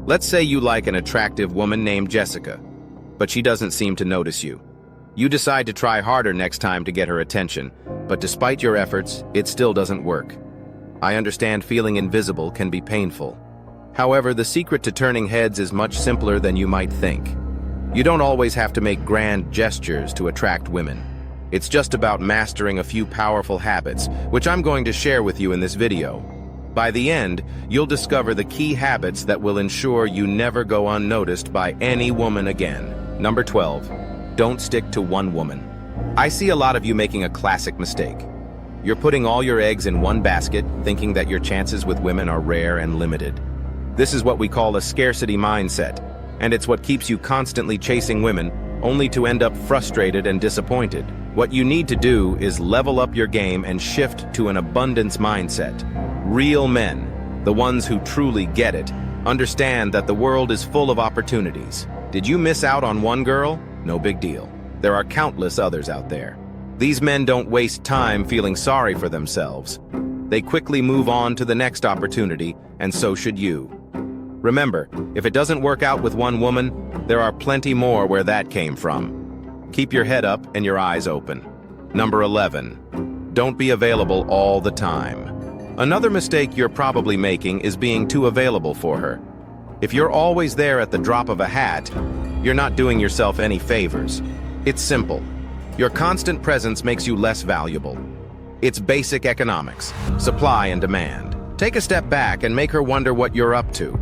Let's say you like an attractive woman named Jessica, but she doesn't seem to notice you. You decide to try harder next time to get her attention, but despite your efforts, it still doesn't work. I understand feeling invisible can be painful. However, the secret to turning heads is much simpler than you might think. You don't always have to make grand gestures to attract women. It's just about mastering a few powerful habits, which I'm going to share with you in this video. By the end, you'll discover the key habits that will ensure you never go unnoticed by any woman again. Number 12. Don't stick to one woman. I see a lot of you making a classic mistake. You're putting all your eggs in one basket, thinking that your chances with women are rare and limited. This is what we call a scarcity mindset, and it's what keeps you constantly chasing women, only to end up frustrated and disappointed. What you need to do is level up your game and shift to an abundance mindset. Real men, the ones who truly get it, understand that the world is full of opportunities. Did you miss out on one girl? No big deal. There are countless others out there. These men don't waste time feeling sorry for themselves. They quickly move on to the next opportunity, and so should you. Remember, if it doesn't work out with one woman, there are plenty more where that came from. Keep your head up and your eyes open. Number 11. Don't be available all the time. Another mistake you're probably making is being too available for her. If you're always there at the drop of a hat, you're not doing yourself any favors. It's simple. Your constant presence makes you less valuable. It's basic economics, supply and demand. Take a step back and make her wonder what you're up to.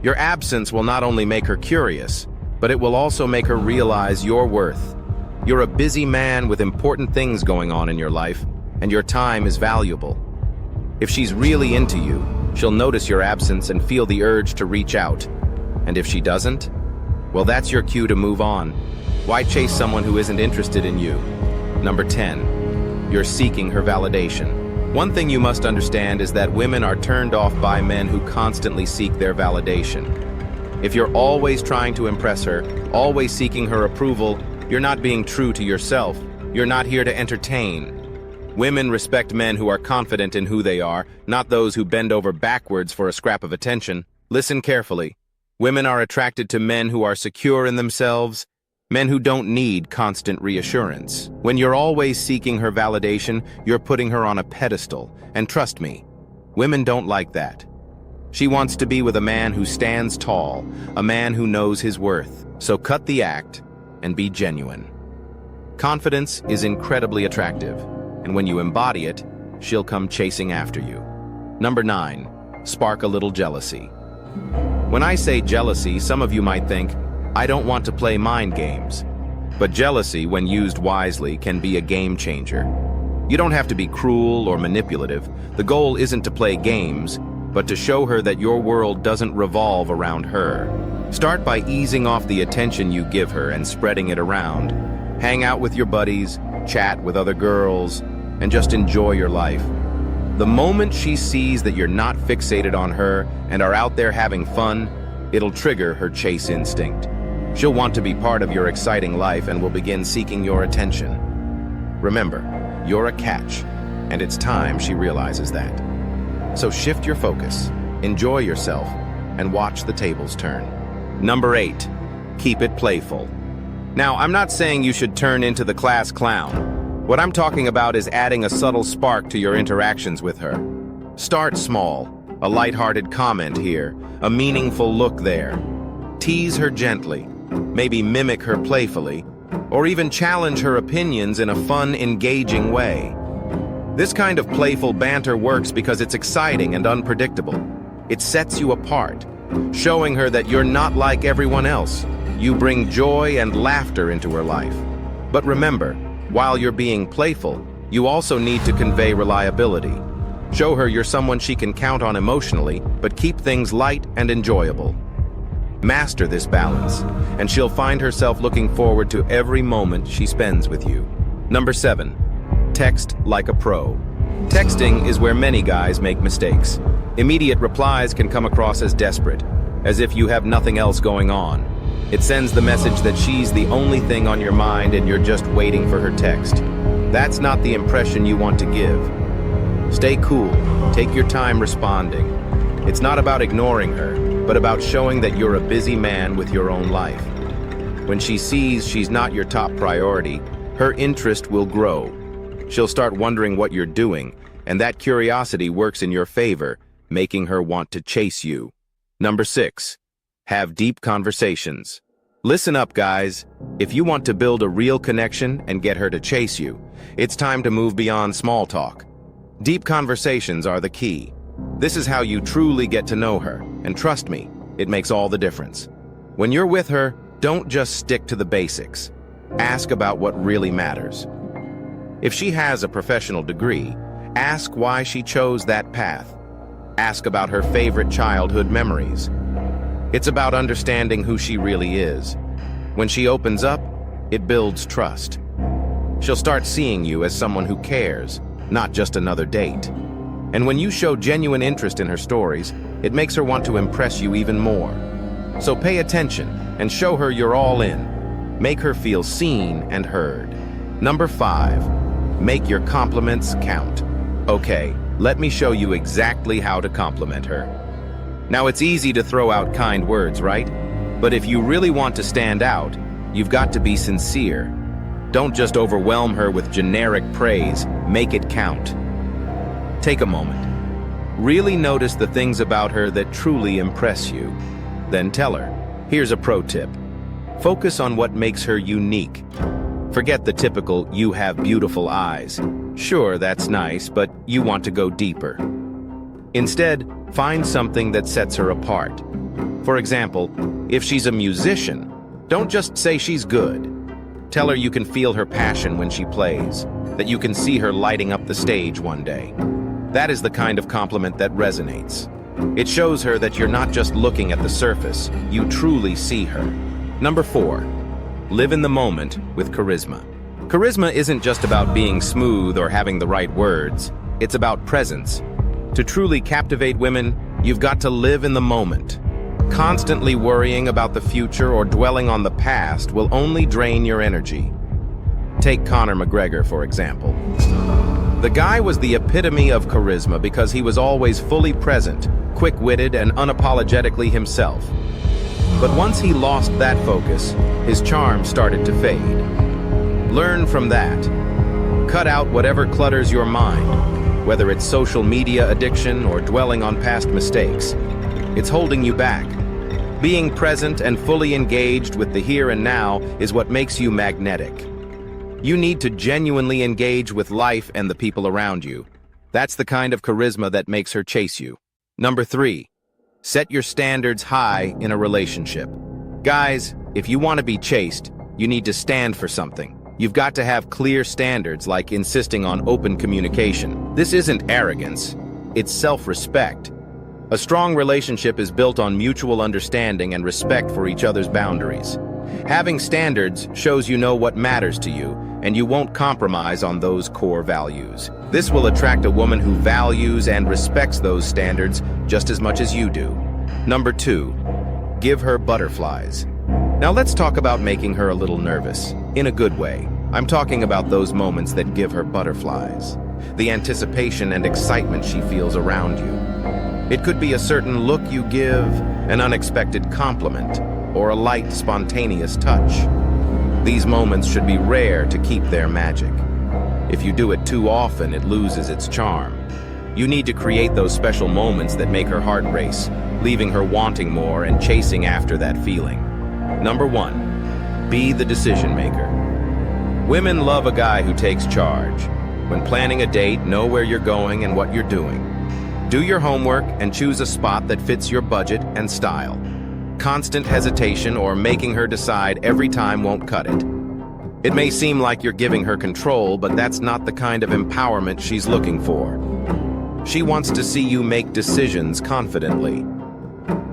Your absence will not only make her curious, but it will also make her realize your worth. You're a busy man with important things going on in your life, and your time is valuable. If she's really into you, she'll notice your absence and feel the urge to reach out. And if she doesn't, well, that's your cue to move on. Why chase someone who isn't interested in you? Number 10. You're seeking her validation. One thing you must understand is that women are turned off by men who constantly seek their validation. If you're always trying to impress her, always seeking her approval, you're not being true to yourself. You're not here to entertain. Women respect men who are confident in who they are, not those who bend over backwards for a scrap of attention. Listen carefully. Women are attracted to men who are secure in themselves, men who don't need constant reassurance. When you're always seeking her validation, you're putting her on a pedestal. And trust me, women don't like that. She wants to be with a man who stands tall, a man who knows his worth. So cut the act and be genuine. Confidence is incredibly attractive, and when you embody it, she'll come chasing after you. Number 9. Spark a little jealousy. When I say jealousy, some of you might think, I don't want to play mind games. But jealousy, when used wisely, can be a game changer. You don't have to be cruel or manipulative. The goal isn't to play games, but to show her that your world doesn't revolve around her. Start by easing off the attention you give her and spreading it around. Hang out with your buddies, chat with other girls, and just enjoy your life. The moment she sees that you're not fixated on her and are out there having fun, it'll trigger her chase instinct. She'll want to be part of your exciting life and will begin seeking your attention. Remember, you're a catch, and it's time she realizes that. So shift your focus, enjoy yourself, and watch the tables turn. Number 8. Keep it playful. Now, I'm not saying you should turn into the class clown. What I'm talking about is adding a subtle spark to your interactions with her. Start small, a lighthearted comment here, a meaningful look there. Tease her gently, maybe mimic her playfully, or even challenge her opinions in a fun, engaging way. This kind of playful banter works because it's exciting and unpredictable. It sets you apart, showing her that you're not like everyone else. You bring joy and laughter into her life. But remember, while you're being playful, you also need to convey reliability. Show her you're someone she can count on emotionally, but keep things light and enjoyable. Master this balance, and she'll find herself looking forward to every moment she spends with you. Number 7. Text like a pro. Texting is where many guys make mistakes. Immediate replies can come across as desperate, as if you have nothing else going on. It sends the message that she's the only thing on your mind and you're just waiting for her text. That's not the impression you want to give. Stay cool. Take your time responding. It's not about ignoring her. but about showing that you're a busy man with your own life. When she sees she's not your top priority, her interest will grow. She'll start wondering what you're doing, and that curiosity works in your favor, making her want to chase you. Number 6. Have deep conversations. Listen up, guys. If you want to build a real connection and get her to chase you, it's time to move beyond small talk. Deep conversations are the key. This is how you truly get to know her, and trust me, it makes all the difference. When you're with her, don't just stick to the basics. Ask about what really matters. If she has a professional degree, ask why she chose that path. Ask about her favorite childhood memories. It's about understanding who she really is. When she opens up, it builds trust. She'll start seeing you as someone who cares, not just another date. And when you show genuine interest in her stories, it makes her want to impress you even more. So pay attention and show her you're all in. Make her feel seen and heard. Number 5, make your compliments count. Okay, let me show you exactly how to compliment her. Now, it's easy to throw out kind words, right? But if you really want to stand out, you've got to be sincere. Don't just overwhelm her with generic praise, make it count. Take a moment. Really notice the things about her that truly impress you. Then tell her. Here's a pro tip. Focus on what makes her unique. Forget the typical, "you have beautiful eyes." Sure, that's nice, but you want to go deeper. Instead, find something that sets her apart. For example, if she's a musician, don't just say she's good. Tell her you can feel her passion when she plays, that you can see her lighting up the stage one day. That is the kind of compliment that resonates. It shows her that you're not just looking at the surface, you truly see her. Number 4, live in the moment with charisma. Charisma isn't just about being smooth or having the right words, it's about presence. To truly captivate women, you've got to live in the moment. Constantly worrying about the future or dwelling on the past will only drain your energy. Take Conor McGregor, for example. The guy was the epitome of charisma because he was always fully present, quick-witted, and unapologetically himself. But once he lost that focus, his charm started to fade. Learn from that. Cut out whatever clutters your mind, whether it's social media addiction or dwelling on past mistakes. It's holding you back. Being present and fully engaged with the here and now is what makes you magnetic. You need to genuinely engage with life and the people around you. That's the kind of charisma that makes her chase you. Number 3, set your standards high in a relationship. Guys, if you want to be chased, you need to stand for something. You've got to have clear standards, like insisting on open communication. This isn't arrogance, it's self-respect. A strong relationship is built on mutual understanding and respect for each other's boundaries. Having standards shows you know what matters to you, and you won't compromise on those core values. This will attract a woman who values and respects those standards just as much as you do. Number 2, give her butterflies. Now let's talk about making her a little nervous, in a good way. I'm talking about those moments that give her butterflies. The anticipation and excitement she feels around you. It could be a certain look you give, an unexpected compliment, or a light, spontaneous touch. These moments should be rare to keep their magic. If you do it too often, it loses its charm. You need to create those special moments that make her heart race, leaving her wanting more and chasing after that feeling. Number 1, be the decision maker. Women love a guy who takes charge. When planning a date, know where you're going and what you're doing. Do your homework and choose a spot that fits your budget and style. Constant hesitation or making her decide every time won't cut it. It may seem like you're giving her control, but that's not the kind of empowerment she's looking for. She wants to see you make decisions confidently.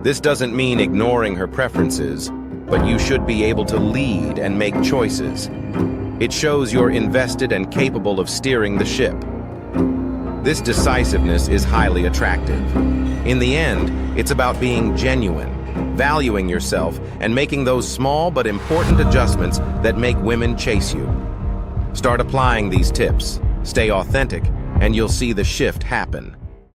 This doesn't mean ignoring her preferences, but you should be able to lead and make choices. It shows you're invested and capable of steering the ship. This decisiveness is highly attractive. In the end, it's about being genuine, valuing yourself, and making those small but important adjustments that make women chase you. Start applying these tips, stay authentic, and you'll see the shift happen.